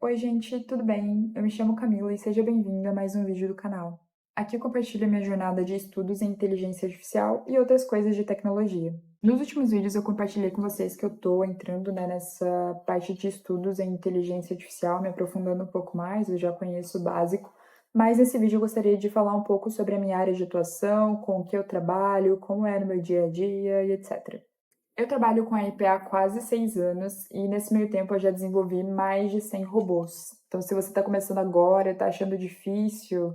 Oi, gente, tudo bem? Eu me chamo Camila e seja bem-vindo a mais um vídeo do canal. Aqui eu compartilho minha jornada de estudos em inteligência artificial e outras coisas de tecnologia. Nos últimos vídeos eu compartilhei com vocês que eu tô entrando, nessa parte de estudos em inteligência artificial, me aprofundando um pouco mais, eu já conheço o básico, mas nesse vídeo eu gostaria de falar um pouco sobre a minha área de atuação, com o que eu trabalho, como é no meu dia a dia e etc. Eu trabalho com a RPA há quase 6 anos e nesse meio tempo eu já desenvolvi mais de 100 robôs. Então, se você está começando agora, está achando difícil,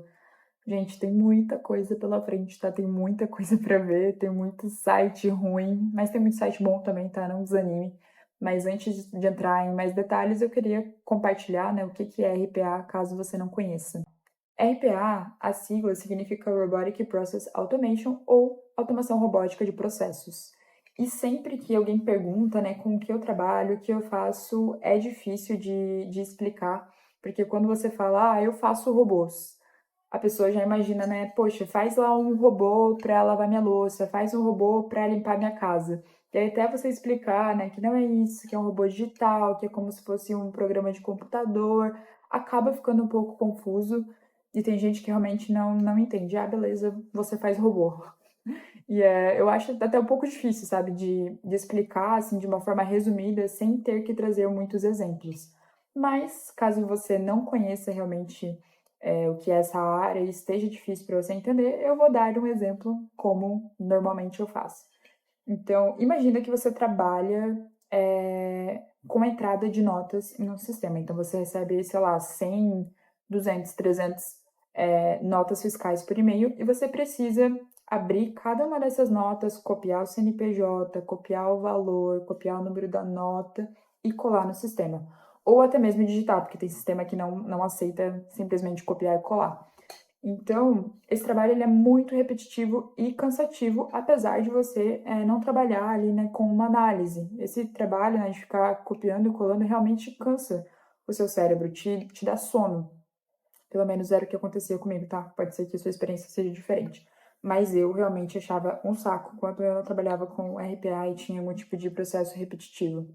gente, tem muita coisa pela frente, tá? Tem muita coisa para ver, tem muito site ruim, mas tem muito site bom também, tá? Não desanime. Mas antes de entrar em mais detalhes, eu queria compartilhar, né, o que que é RPA, caso você não conheça. RPA, a sigla significa Robotic Process Automation ou automação robótica de processos. E sempre que alguém pergunta, né, com o que eu trabalho, o que eu faço, é difícil de explicar, porque quando você fala, eu faço robôs, a pessoa já imagina, né, poxa, faz lá um robô para lavar minha louça, faz um robô para limpar minha casa. E aí até você explicar, né, que não é isso, que é um robô digital, que é como se fosse um programa de computador, acaba ficando um pouco confuso e tem gente que realmente não entende. Ah, beleza, você faz robô. E eu acho até um pouco difícil, sabe, de explicar, assim, de uma forma resumida, sem ter que trazer muitos exemplos. Mas, caso você não conheça realmente o que é essa área e esteja difícil para você entender, eu vou dar um exemplo como normalmente eu faço. Então, imagina que você trabalha com a entrada de notas em um sistema. Então, você recebe, sei lá, 100, 200, 300 notas fiscais por e-mail e você precisa abrir cada uma dessas notas, copiar o CNPJ, copiar o valor, copiar o número da nota e colar no sistema. Ou até mesmo digitar, porque tem sistema que não aceita simplesmente copiar e colar. Então, esse trabalho ele é muito repetitivo e cansativo, apesar de você não trabalhar ali, né, com uma análise. Esse trabalho, né, de ficar copiando e colando realmente cansa o seu cérebro, te dá sono. Pelo menos era o que acontecia comigo, tá? Pode ser que a sua experiência seja diferente. Mas eu realmente achava um saco quando eu não trabalhava com RPA e tinha algum tipo de processo repetitivo.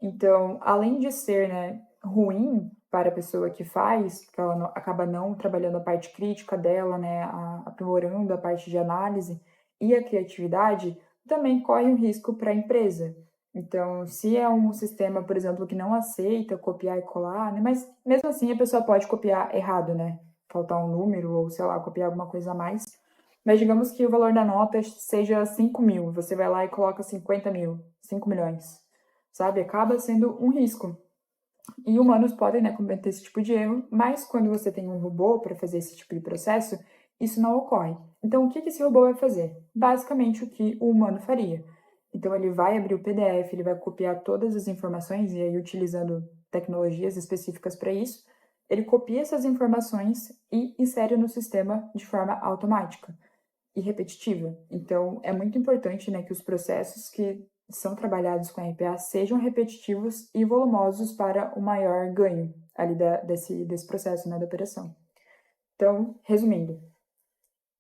Então, além de ser, né, ruim para a pessoa que faz, porque ela acaba não trabalhando a parte crítica dela, né, aprimorando a parte de análise e a criatividade, também corre um risco para a empresa. Então, se é um sistema, por exemplo, que não aceita copiar e colar, né, mas mesmo assim a pessoa pode copiar errado, né? Faltar um número ou, sei lá, copiar alguma coisa a mais. Mas digamos que o valor da nota seja 5 mil, você vai lá e coloca 50 mil, 5 milhões, sabe? Acaba sendo um risco. E humanos podem, né, cometer esse tipo de erro, mas quando você tem um robô para fazer esse tipo de processo, isso não ocorre. Então, o que esse robô vai fazer? Basicamente o que o humano faria. Então, ele vai abrir o PDF, ele vai copiar todas as informações, e aí utilizando tecnologias específicas para isso, ele copia essas informações e insere no sistema de forma automática e repetitiva. Então, é muito importante, né, que os processos que são trabalhados com RPA sejam repetitivos e volumosos para o maior ganho ali desse processo, né, da operação. Então, resumindo,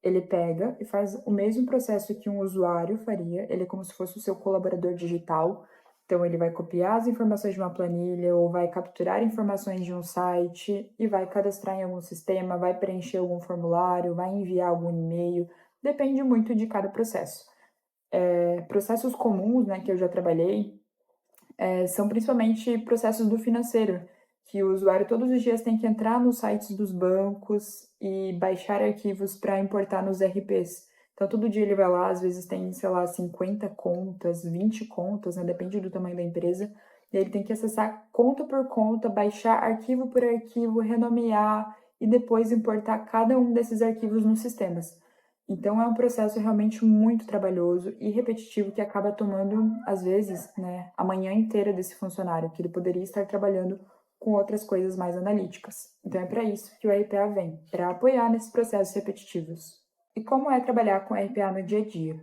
ele pega e faz o mesmo processo que um usuário faria, ele é como se fosse o seu colaborador digital. Então, ele vai copiar as informações de uma planilha ou vai capturar informações de um site e vai cadastrar em algum sistema, vai preencher algum formulário, vai enviar algum e-mail, depende muito de cada processo. Processos comuns, né, que eu já trabalhei, são principalmente processos do financeiro, que o usuário todos os dias tem que entrar nos sites dos bancos e baixar arquivos para importar nos RPs. Então, todo dia ele vai lá, às vezes tem, sei lá, 50 contas, 20 contas, né, depende do tamanho da empresa, e ele tem que acessar conta por conta, baixar arquivo por arquivo, renomear e depois importar cada um desses arquivos nos sistemas. Então é um processo realmente muito trabalhoso e repetitivo que acaba tomando, às vezes, né, a manhã inteira desse funcionário, que ele poderia estar trabalhando com outras coisas mais analíticas. Então é para isso que o RPA vem, para apoiar nesses processos repetitivos. E como é trabalhar com RPA no dia a dia?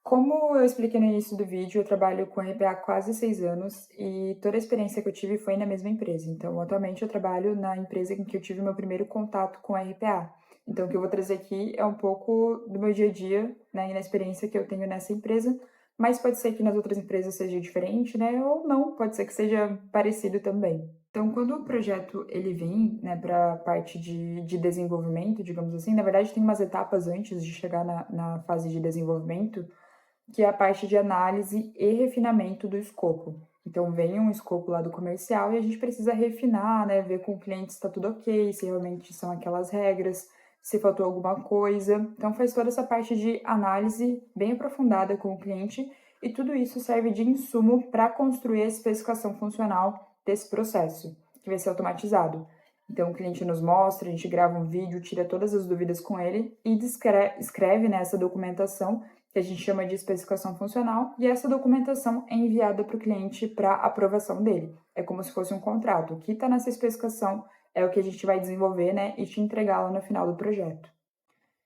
Como eu expliquei no início do vídeo, eu trabalho com RPA há quase 6 anos e toda a experiência que eu tive foi na mesma empresa. Então, atualmente eu trabalho na empresa em que eu tive meu primeiro contato com RPA. Então, o que eu vou trazer aqui é um pouco do meu dia a dia, né, e na experiência que eu tenho nessa empresa, mas pode ser que nas outras empresas seja diferente, né, ou não, pode ser que seja parecido também. Então, quando o projeto ele vem, né, para a parte de desenvolvimento, digamos assim, na verdade tem umas etapas antes de chegar na fase de desenvolvimento, que é a parte de análise e refinamento do escopo. Então, vem um escopo lá do comercial e a gente precisa refinar, né, ver com o cliente se está tudo ok, se realmente são aquelas regras, se faltou alguma coisa. Então, faz toda essa parte de análise bem aprofundada com o cliente e tudo isso serve de insumo para construir a especificação funcional desse processo, que vai ser automatizado. Então, o cliente nos mostra, a gente grava um vídeo, tira todas as dúvidas com ele e escreve nessa documentação que a gente chama de especificação funcional, e essa documentação é enviada para o cliente para aprovação dele. É como se fosse um contrato. O que está nessa especificação é o que a gente vai desenvolver, né, e te entregar lá no final do projeto.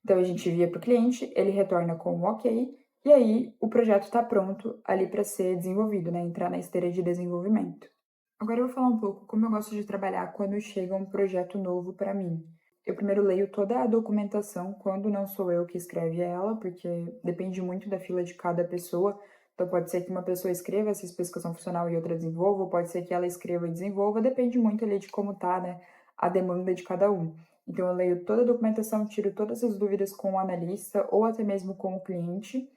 Então, a gente envia para o cliente, ele retorna com um ok, e aí o projeto está pronto ali para ser desenvolvido, né, entrar na esteira de desenvolvimento. Agora eu vou falar um pouco como eu gosto de trabalhar quando chega um projeto novo para mim. Eu primeiro leio toda a documentação quando não sou eu que escreve ela, porque depende muito da fila de cada pessoa. Então pode ser que uma pessoa escreva essa especificação funcional e outra desenvolva, ou pode ser que ela escreva e desenvolva, depende muito ali de como tá, né, a demanda de cada um. Então eu leio toda a documentação, tiro todas as dúvidas com o analista ou até mesmo com o cliente,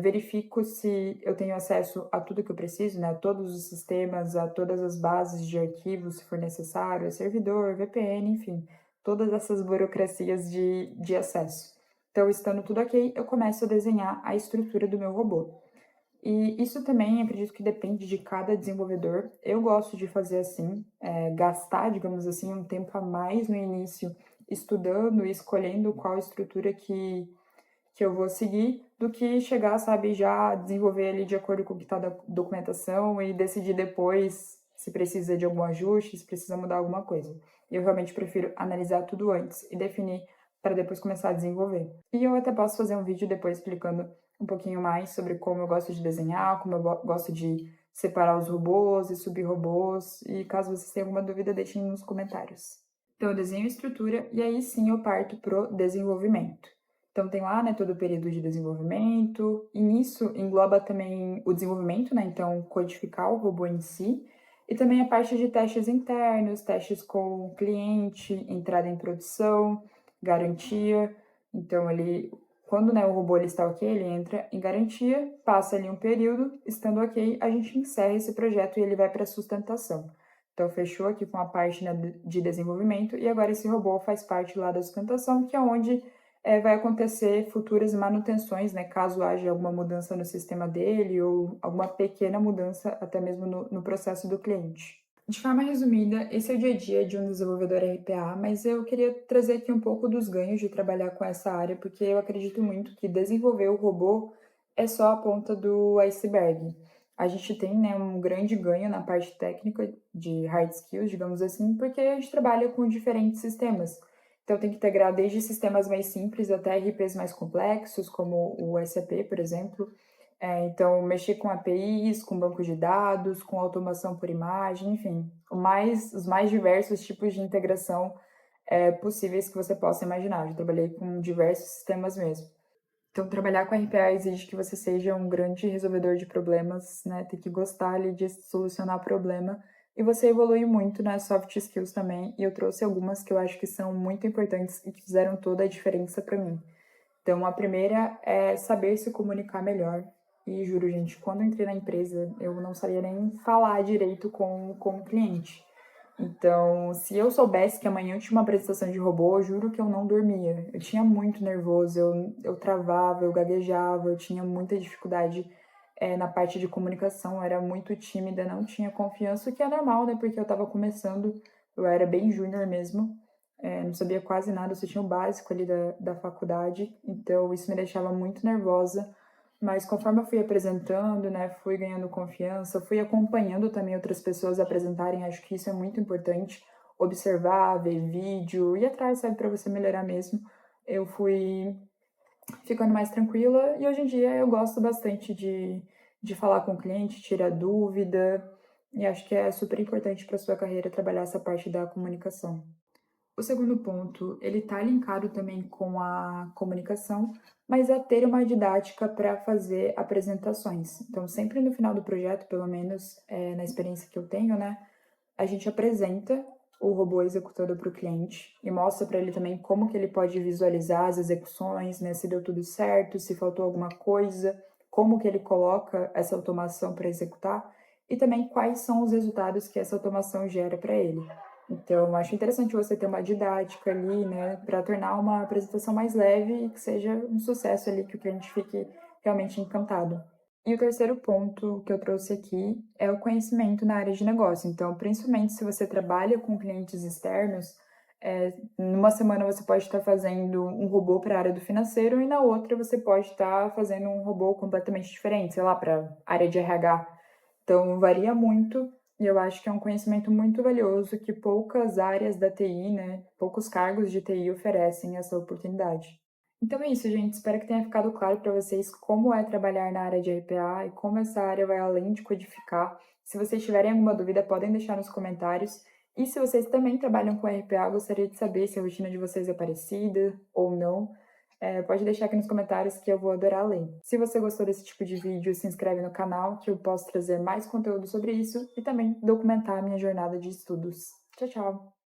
verifico se eu tenho acesso a tudo que eu preciso, né, a todos os sistemas, a todas as bases de arquivos, se for necessário, a servidor, VPN, enfim, todas essas burocracias de acesso. Então, estando tudo ok, eu começo a desenhar a estrutura do meu robô. E isso também, acredito que depende de cada desenvolvedor. Eu gosto de fazer assim, gastar, digamos assim, um tempo a mais no início, estudando e escolhendo qual estrutura que eu vou seguir, do que chegar, sabe, já desenvolver ali de acordo com o que está da documentação e decidir depois se precisa de algum ajuste, se precisa mudar alguma coisa. Eu realmente prefiro analisar tudo antes e definir para depois começar a desenvolver. E eu até posso fazer um vídeo depois explicando um pouquinho mais sobre como eu gosto de desenhar, como eu gosto de separar os robôs e subrobôs, e caso vocês tenham alguma dúvida, deixem nos comentários. Então, eu desenho a estrutura e aí sim eu parto pro desenvolvimento. Então, tem lá, né, todo o período de desenvolvimento, e nisso engloba também o desenvolvimento, né, então codificar o robô em si, e também a parte de testes internos, testes com o cliente, entrada em produção, garantia. Então, ele, quando, né, o robô ele está ok, ele entra em garantia, passa ali um período, estando ok, a gente encerra esse projeto e ele vai para sustentação. Então, fechou aqui com a parte, né, de desenvolvimento, e agora esse robô faz parte lá da sustentação, que é onde vai acontecer futuras manutenções, né, caso haja alguma mudança no sistema dele ou alguma pequena mudança até mesmo no processo do cliente. De forma resumida, esse é o dia a dia de um desenvolvedor RPA, mas eu queria trazer aqui um pouco dos ganhos de trabalhar com essa área, porque eu acredito muito que desenvolver o robô é só a ponta do iceberg. A gente tem, né, um grande ganho na parte técnica de hard skills, digamos assim, porque a gente trabalha com diferentes sistemas. Então, tem que integrar desde sistemas mais simples até RPs mais complexos, como o SAP, por exemplo. Então, mexer com APIs, com banco de dados, com automação por imagem, enfim, os mais diversos tipos de integração possíveis que você possa imaginar. Eu já trabalhei com diversos sistemas mesmo. Então, trabalhar com RPA exige que você seja um grande resolvedor de problemas, né? Tem que gostar ali de solucionar problema. E você evolui muito nas soft skills também. E eu trouxe algumas que eu acho que são muito importantes e que fizeram toda a diferença para mim. Então, a primeira é saber se comunicar melhor. E juro, gente, quando eu entrei na empresa, eu não sabia nem falar direito com o cliente. Então, se eu soubesse que amanhã eu tinha uma apresentação de robô, eu juro que eu não dormia. Eu tinha muito nervoso, eu travava, eu gaguejava, eu tinha muita dificuldade na parte de comunicação, eu era muito tímida, não tinha confiança, o que é normal, né? Porque eu estava começando, eu era bem júnior mesmo, não sabia quase nada, eu só tinha o básico ali da faculdade, então isso me deixava muito nervosa. Mas conforme eu fui apresentando, né, fui ganhando confiança, fui acompanhando também outras pessoas apresentarem, acho que isso é muito importante, observar, ver vídeo, ir atrás, sabe, para você melhorar mesmo. Eu fui ficando mais tranquila e hoje em dia eu gosto bastante de falar com o cliente, tirar dúvida, e acho que é super importante para sua carreira trabalhar essa parte da comunicação. O segundo ponto, ele está linkado também com a comunicação, mas é ter uma didática para fazer apresentações. Então, sempre no final do projeto, pelo menos na experiência que eu tenho, né, a gente apresenta o robô executador para o cliente e mostra para ele também como que ele pode visualizar as execuções, né, se deu tudo certo, se faltou alguma coisa, como que ele coloca essa automação para executar e também quais são os resultados que essa automação gera para ele. Então, eu acho interessante você ter uma didática ali, né, para tornar uma apresentação mais leve e que seja um sucesso ali, que o cliente fique realmente encantado. E o terceiro ponto que eu trouxe aqui é o conhecimento na área de negócio. Então, principalmente se você trabalha com clientes externos, numa semana você pode estar fazendo um robô para a área do financeiro e na outra você pode estar fazendo um robô completamente diferente, sei lá, para a área de RH. Então, varia muito e eu acho que é um conhecimento muito valioso que poucas áreas da TI, né, poucos cargos de TI oferecem essa oportunidade. Então é isso, gente. Espero que tenha ficado claro para vocês como é trabalhar na área de RPA e como essa área vai além de codificar. Se vocês tiverem alguma dúvida, podem deixar nos comentários. E se vocês também trabalham com RPA, gostaria de saber se a rotina de vocês é parecida ou não. Pode deixar aqui nos comentários que eu vou adorar ler. Se você gostou desse tipo de vídeo, se inscreve no canal que eu posso trazer mais conteúdo sobre isso e também documentar a minha jornada de estudos. Tchau, tchau!